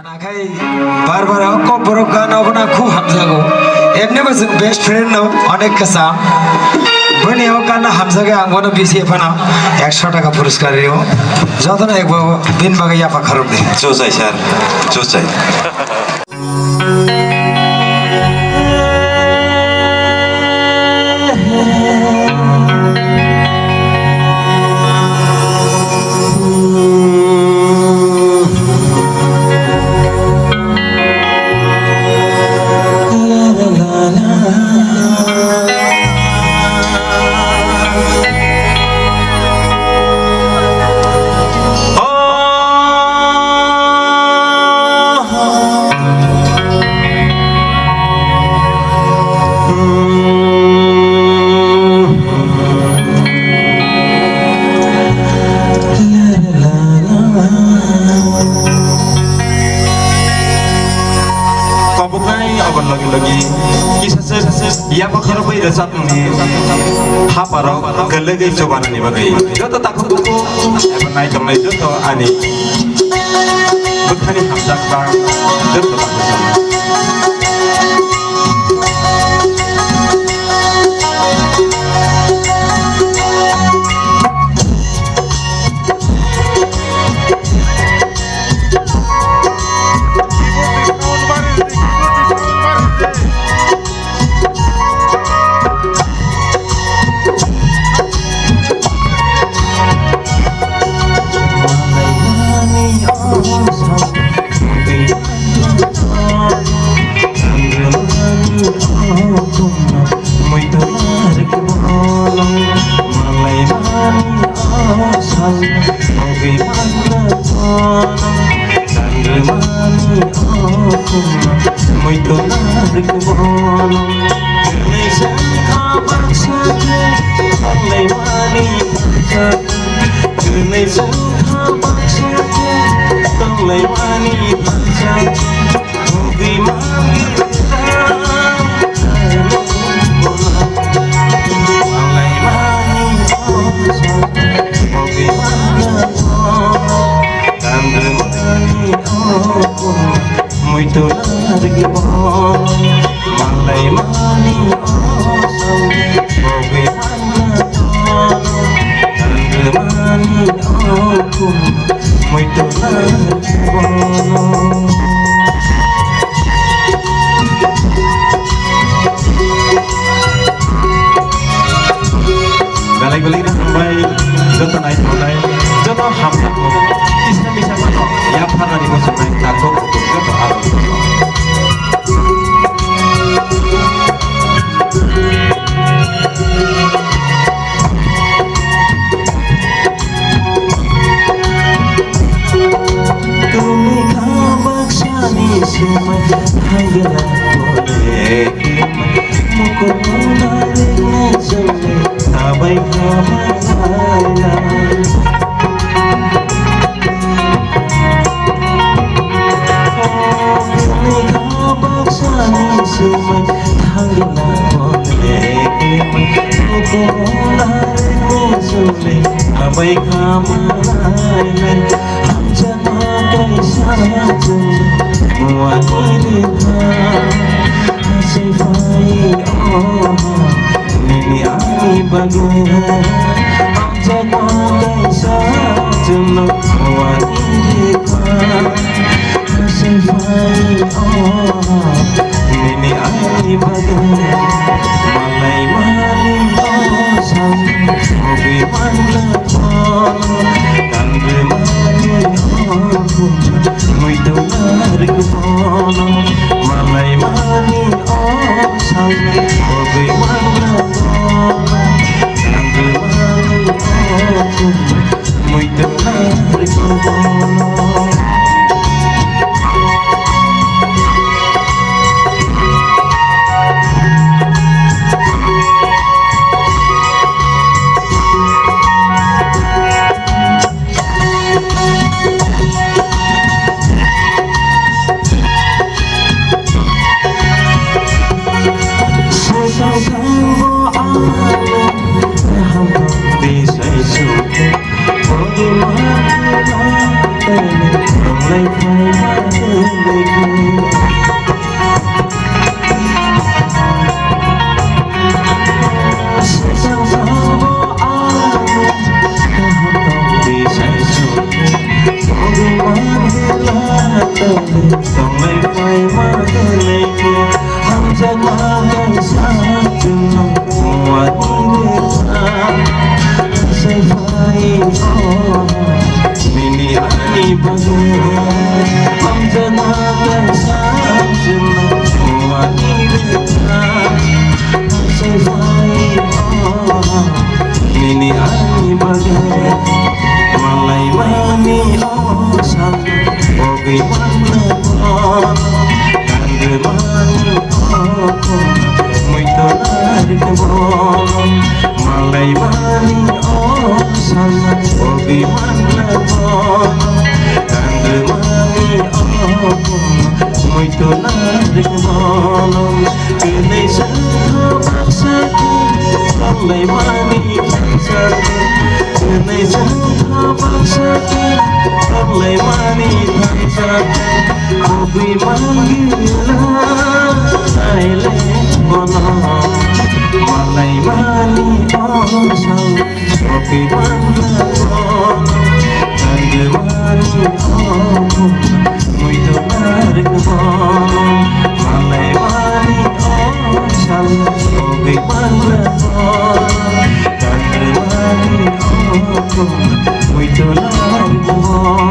खानाखाय बार बर गान अबना खूब हामजागौ एमनेबो जों बेस्ट फ्रेंड नो अनेक कसा बनियाव गान हामजागे आंबोनो बिसि फाना 100 টাকা पुरस्कार रियो जतना एक दिन बागे याफा खरब दे जोसाय सर जोसाय या बखर बैर जातनि हापाराव गोलगै जबानानि बागै जत ताखुखौ एबा नायजोबनाय जत आनि बोखानि हामजाग्रा जत ताखुखौ Kandemani muito larga bom malai mani sana obi mana bom Kandemani muito larga bom Kenai sahabatku malai mani sahabatku Kenai sahabatku malai mani sahabatku Obi manggil aile bono malai mani osal Obi manggil bono Kandemani muito larga bono malai mani osal Obi manggil bono Kandemani muito larga bono